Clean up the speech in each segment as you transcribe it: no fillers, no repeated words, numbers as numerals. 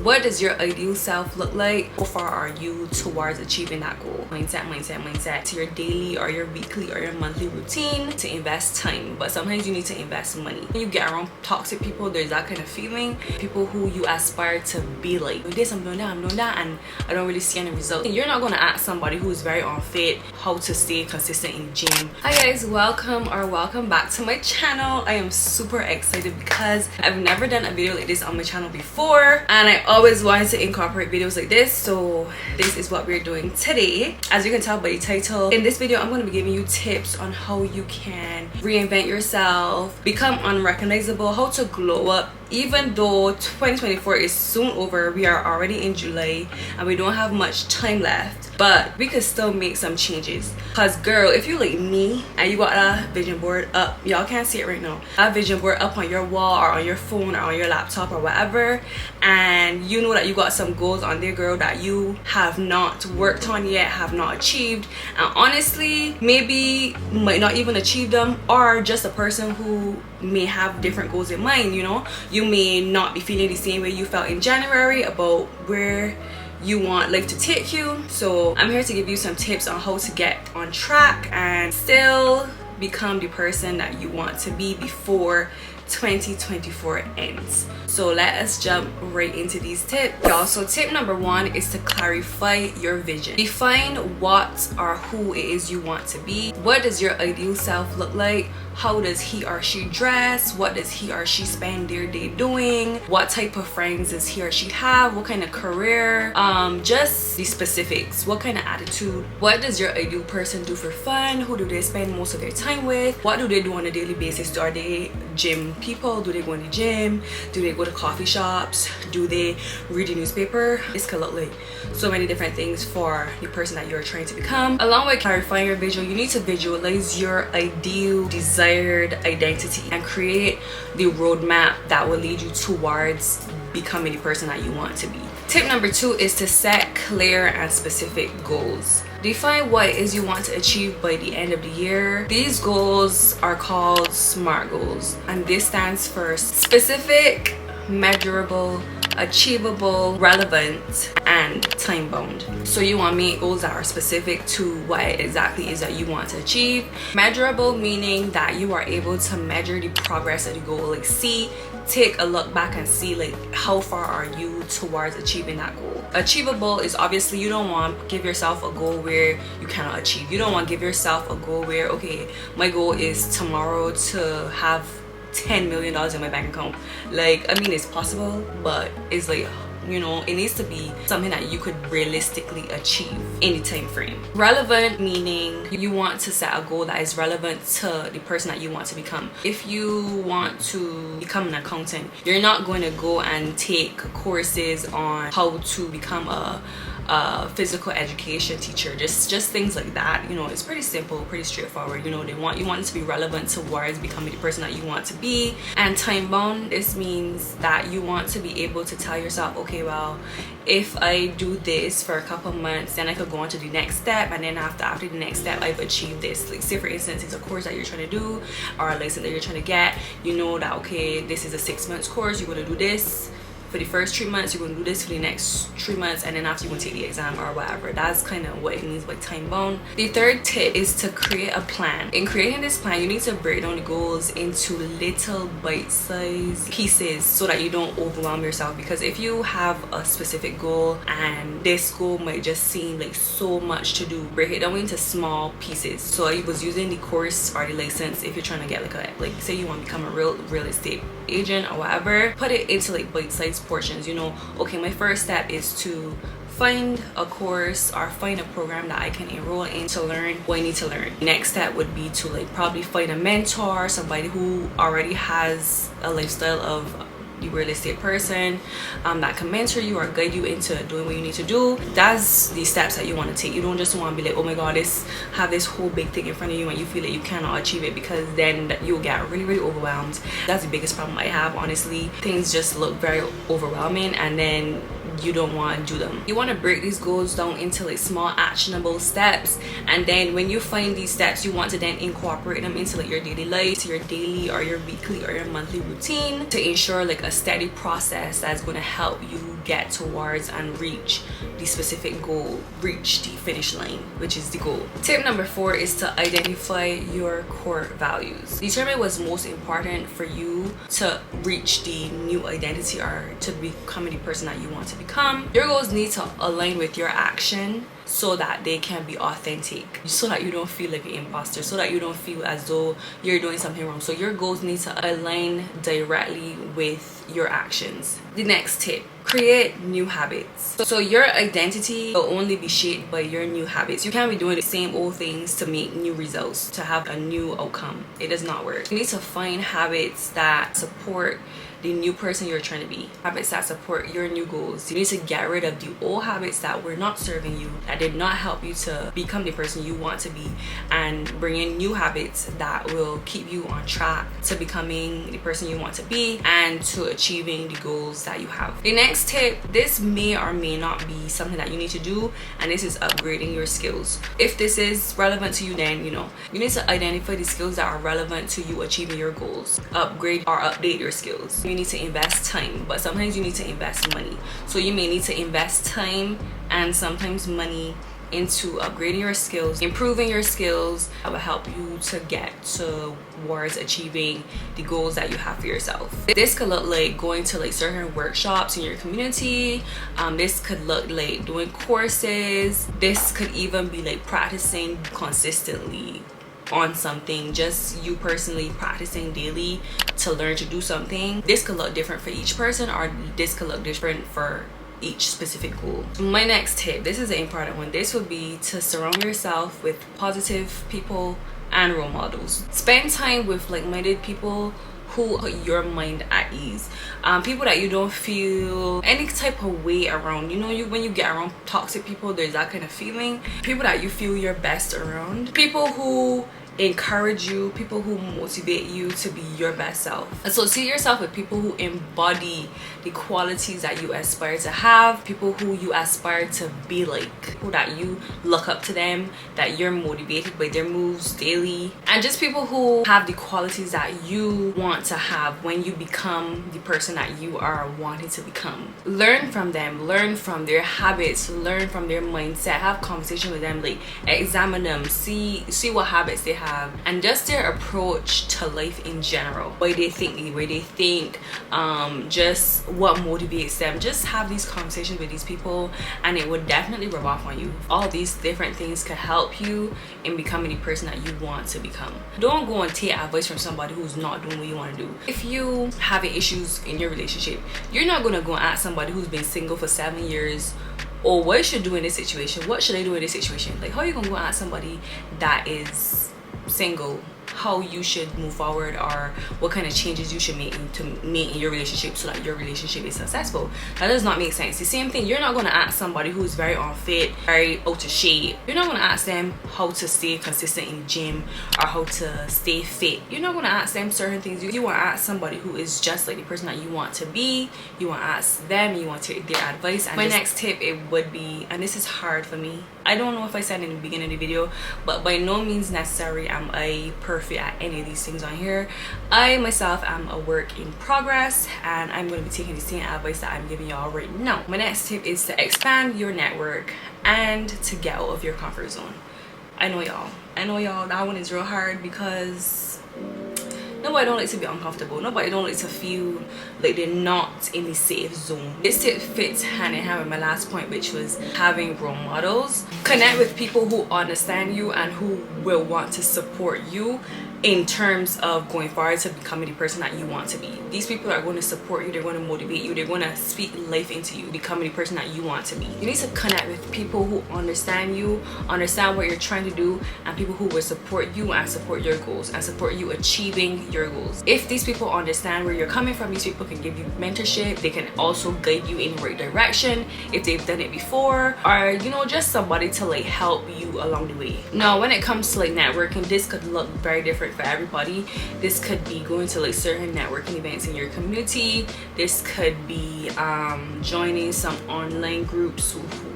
What does your ideal self look like? How far are you towards achieving that goal? Mindset to your daily or your weekly or your monthly routine to invest time. But sometimes you need to invest money. When you get around toxic people, there's that kind of feeling. People who you aspire to be like, with this I'm doing that, and I don't really see any results. You're not going to ask somebody who is very unfit how to stay consistent in the gym. Hi guys, welcome back to my channel. I am super excited because I've never done a video like this on my channel before, and I always wanted to incorporate videos like this, so this is what we're doing today. As you can tell by the title, in this video I'm going to be giving you tips on how you can reinvent yourself, become unrecognizable, how to glow up. Even though 2024 is soon over, we are already in July and we don't have much time left, but we could still make some changes. Cause girl, if you like me and you got a vision board up, y'all can't see it right now, a vision board up on your wall or on your phone or on your laptop or whatever, and you know that you got some goals on there, girl, that you have not worked on yet, have not achieved, and honestly maybe might not even achieve them, or just a person who may have different goals in mind. You know, you may not be feeling the same way you felt in January about where you want life to take you. So I'm here to give you some tips on how to get on track and still become the person that you want to be before 2024 ends. So let us jump right into these tips, y'all. So tip number one is to clarify your vision. Define what or who it is you want to be. What does your ideal self look like? How does he or she dress? What does he or she spend their day doing? What type of friends does he or she have? What kind of career? Just the specifics. What kind of attitude? What does your ideal person do for fun? Who do they spend most of their time with? What do they do on a daily basis? Are they gym people? Do they go in the gym? Do they go to coffee shops? Do they read the newspaper? This could look like so many different things for the person that you're trying to become. Along with clarifying your vision, you need to visualize your ideal desired identity and create the roadmap that will lead you towards becoming the person that you want to be. Tip number two is to set clear and specific goals. Define what it is you want to achieve by the end of the year. These goals are called SMART goals, and this stands for specific, measurable, achievable, relevant, and time bound. So you want to make goals that are specific to what it exactly is that you want to achieve. Measurable meaning that you are able to measure the progress of the goal, like take a look back and see like how far are you towards achieving that goal. Achievable is obviously you don't want to give yourself a goal where you cannot achieve. You don't want to give yourself a goal where, okay, my goal is tomorrow to have $10 million in my bank account. Like, I mean, it's possible, but it's like, you know, it needs to be something that you could realistically achieve in the time frame. Relevant meaning you want to set a goal that is relevant to the person that you want to become. If you want to become an accountant, you're not going to go and take courses on how to become a physical education teacher, just things like that. You know, it's pretty simple, pretty straightforward. You know, you want it to be relevant towards becoming the person that you want to be. And time bound, this means that you want to be able to tell yourself, okay, well, if I do this for a couple months, then I could go on to the next step, and then after the next step I've achieved this. Like, say for instance, it's a course that you're trying to do or a license that you're trying to get. You know that, okay, this is a 6 months course, you're going to do this for the first 3 months, you're going to do this for the next 3 months, and then after, you're going to take the exam or whatever. That's kind of what it means by time bound. The third tip is to create a plan. In creating this plan, you need to break down the goals into little bite-sized pieces so that you don't overwhelm yourself. Because if you have a specific goal and this goal might just seem like so much to do, break it down into small pieces. So I was using the course or the license. If you're trying to get like say you want to become a real estate agent or whatever, put it into like bite-sized portions. You know, okay, my first step is to find a course or find a program that I can enroll in to learn what I need to learn. Next step would be to like probably find a mentor, somebody who already has a lifestyle of the real estate person that can mentor you or guide you into doing what you need to do. That's the steps that you want to take. You don't just want to be like, oh my god, have this whole big thing in front of you and you feel like you cannot achieve it, because then you'll get really overwhelmed. That's the biggest problem I have, honestly. Things just look very overwhelming and then you don't want to do them. You want to break these goals down into like small actionable steps, and then when you find these steps, you want to then incorporate them into like your daily life, to your daily or your weekly or your monthly routine, to ensure like a steady process that's going to help you get towards and reach the specific goal, reach the finish line, which is the goal. Tip number 4 is to identify your core values. Determine what's most important for you to reach the new identity or to become the person that you want to become. Your goals need to align with your action so that they can be authentic, so that you don't feel like an imposter, so that you don't feel as though you're doing something wrong. So your goals need to align directly with your actions. The next tip, create new habits. So your identity will only be shaped by your new habits. You can't be doing the same old things to make new results, to have a new outcome. It does not work. You need to find habits that support the new person you're trying to be, habits that support your new goals. You need to get rid of the old habits that were not serving you, that did not help you to become the person you want to be, and bring in new habits that will keep you on track to becoming the person you want to be and to achieving the goals that you have. The next tip, this may or may not be something that you need to do, and this is upgrading your skills. If this is relevant to you, then you need to identify the skills that are relevant to you achieving your goals. Upgrade or update your skills. You need to invest time, but sometimes you need to invest money. So you may need to invest time and sometimes money into upgrading your skills, improving your skills. That will help you to get towards achieving the goals that you have for yourself. This could look like going to like certain workshops in your community. This could look like doing courses. This could even be like practicing consistently on something, just you personally practicing daily to learn to do something. This could look different for each person, or this could look different for each specific goal. My next tip, this is an important one. This would be to surround yourself with positive people and role models. Spend time with like-minded people who put your mind at ease. People that you don't feel any type of way around. When you get around toxic people, there's that kind of feeling. People that you feel your best around. People who encourage you, people who motivate you to be your best self. Associate yourself with people who embody the qualities that you aspire to have, people who you aspire to be like, people that you look up to them, that you're motivated by their moves daily, and just people who have the qualities that you want to have when you become the person that you are wanting to become. Learn from them, learn from their habits, learn from their mindset, have conversation with them, like examine them, see what habits they have, and just their approach to life in general, why they think the way they think, just what motivates them. Just have these conversations with these people and it would definitely rub off on you. All these different things could help you in becoming the person that you want to become. Don't go and take advice from somebody who's not doing what you want to do. If you having issues in your relationship, you're not going to go and ask somebody who's been single for 7 years, or what should I do in this situation, what should I do in this situation. Like, how are you going to go and ask somebody that is single how you should move forward, or what kind of changes you should make in your relationship so that your relationship is successful? That does not make sense. The same thing, you're not going to ask somebody who's very unfit, very out of shape, you're not going to ask them how to stay consistent in the gym or how to stay fit. You're not going to ask them certain things. You want to ask somebody who is just like the person that you want to be. You want to ask them, you want to take their advice. And my next tip, it would be, and this is hard for me, I don't know if I said in the beginning of the video, but by no means necessary am I perfect at any of these things on here. I myself am a work in progress, and I'm going to be taking the same advice that I'm giving y'all right now. My next tip is to expand your network and to get out of your comfort zone. I know y'all, that one is real hard because nobody don't like to be uncomfortable. Nobody don't like to feel like they're not in the safe zone. This tip fits hand in hand with my last point, which was having role models. Connect with people who understand you and who will want to support you in terms of going forward to becoming the person that you want to be. These people are going to support you, they're going to motivate you, they're going to speak life into you, becoming the person that you want to be. You need to connect with people who understand you, understand what you're trying to do, and people who will support you and support your goals and support you achieving your goals. If these people understand where you're coming from, these people can give you mentorship, they can also guide you in the right direction if they've done it before, or just somebody to like help you along the way. Now when it comes to like networking, this could look very different for everybody. This could be going to like certain networking events in your community. This could be joining some online groups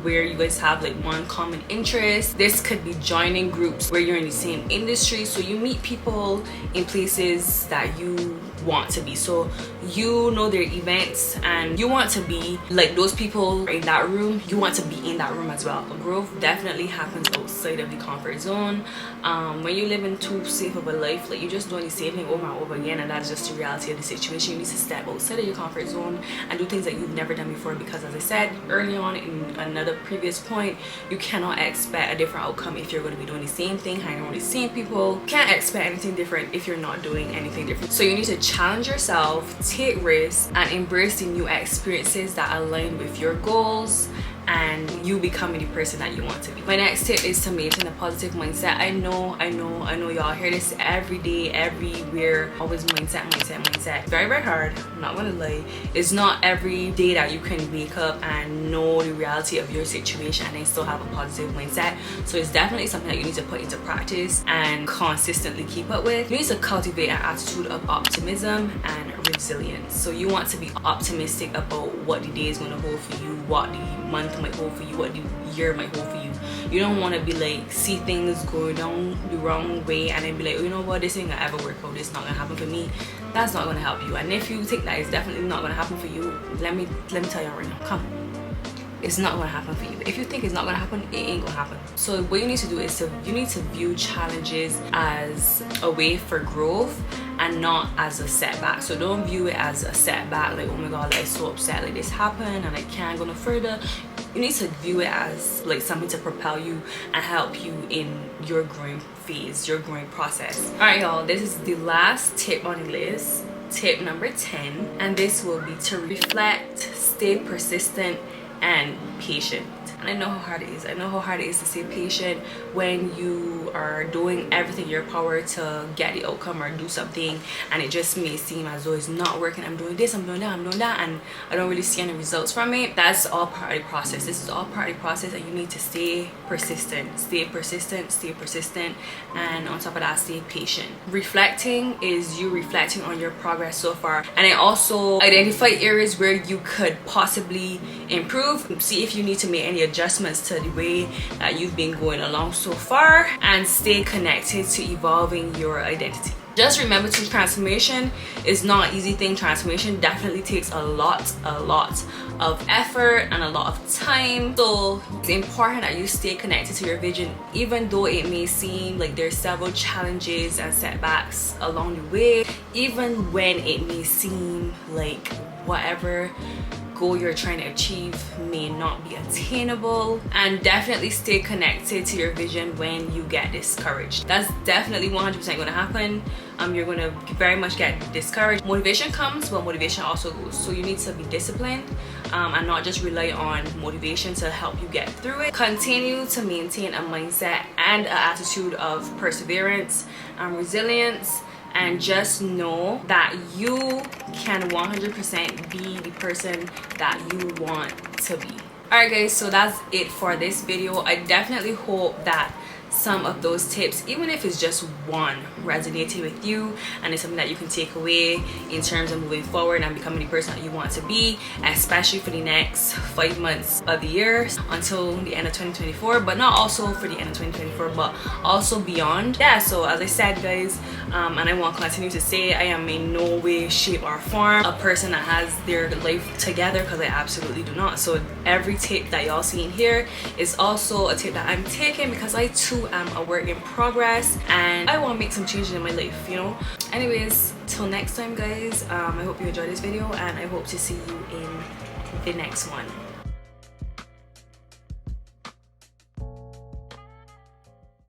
where you guys have like one common interest. This could be joining groups where you're in the same industry, so you meet people in places that you want to be. So you know their events and you want to be like those people in that room. You want to be in that room as well. Growth definitely happens outside of the comfort zone. When you live in too safe of a life, like you're just doing the same thing over and over again, and that's just the reality of the situation. You need to step outside of your comfort zone and do things that you've never done before, because as I said early on in another previous point, you cannot expect a different outcome if you're going to be doing the same thing, hanging around the same people. You can't expect anything different if you're not doing anything different. So you need to challenge yourself, take risks, and embrace the new experiences that align with your goals and you becoming the person that you want to be. My next tip is to maintain a positive mindset. I know y'all hear this every day, everywhere. Always mindset. Very, very hard. I'm not gonna lie. It's not every day that you can wake up and know the reality of your situation and then still have a positive mindset. So it's definitely something that you need to put into practice and consistently keep up with. You need to cultivate an attitude of optimism and resilience. So you want to be optimistic about what the day is going to hold for you, what the month might hold for you, what the year might hold for you. You don't want to be like, see things going down the wrong way and then be like, oh, you know what, this ain't gonna ever work out, this is not gonna happen for me. That's not gonna help you. And if you think that it's definitely not gonna happen for you, let me tell you right now, come, it's not gonna happen for you. If you think it's not gonna happen, it ain't gonna happen. So what you need to do is you need to view challenges as a way for growth and not as a setback. So don't view it as a setback, like, oh my god, like, I'm so upset, like this happened and I can't go no further. You need to view it as like something to propel you and help you in your growing phase, your growing process. All right, y'all, this is the last tip on the list, tip number 10, and this will be to reflect, stay persistent, and patient. And I know how hard it is. I know how hard it is to stay patient when you are doing everything in your power to get the outcome or do something, and it just may seem as though it's not working. I'm doing this, I'm doing that, I'm doing that, and I don't really see any results from it. That's all part of the process. This is all part of the process, and you need to stay persistent. Stay persistent, stay persistent, and on top of that, stay patient. Reflecting is you reflecting on your progress so far, and then also identify areas where you could possibly improve. See if you need to make any adjustments to the way that you've been going along so far, and stay connected to evolving your identity. Just remember too, transformation is not an easy thing. Transformation definitely takes a lot of effort and a lot of time. So it's important that you stay connected to your vision, even though it may seem like there's several challenges and setbacks along the way, even when it may seem like whatever goal you're trying to achieve may not be attainable. And definitely stay connected to your vision when you get discouraged. That's definitely 100% going to happen. You're going to very much get discouraged. Motivation comes, but motivation also goes. So you need to be disciplined and not just rely on motivation to help you get through it. Continue to maintain a mindset and an attitude of perseverance and resilience, and just know that you can 100% be the person that you want to be. Alright guys, so that's it for this video. I definitely hope that some of those tips, even if it's just one, resonated with you and it's something that you can take away in terms of moving forward and becoming the person that you want to be, especially for the next 5 months of the year until the end of 2024, but not also for the end of 2024, but also beyond. Yeah, so as I said guys, and I want to continue to say, I am in no way, shape or form a person that has their life together, because I absolutely do not. So every tip that y'all see in here is also a tip that I'm taking, because I too am a work in progress and I want to make some changes in my life, you know. Anyways, till next time guys, I hope you enjoyed this video and I hope to see you in the next one.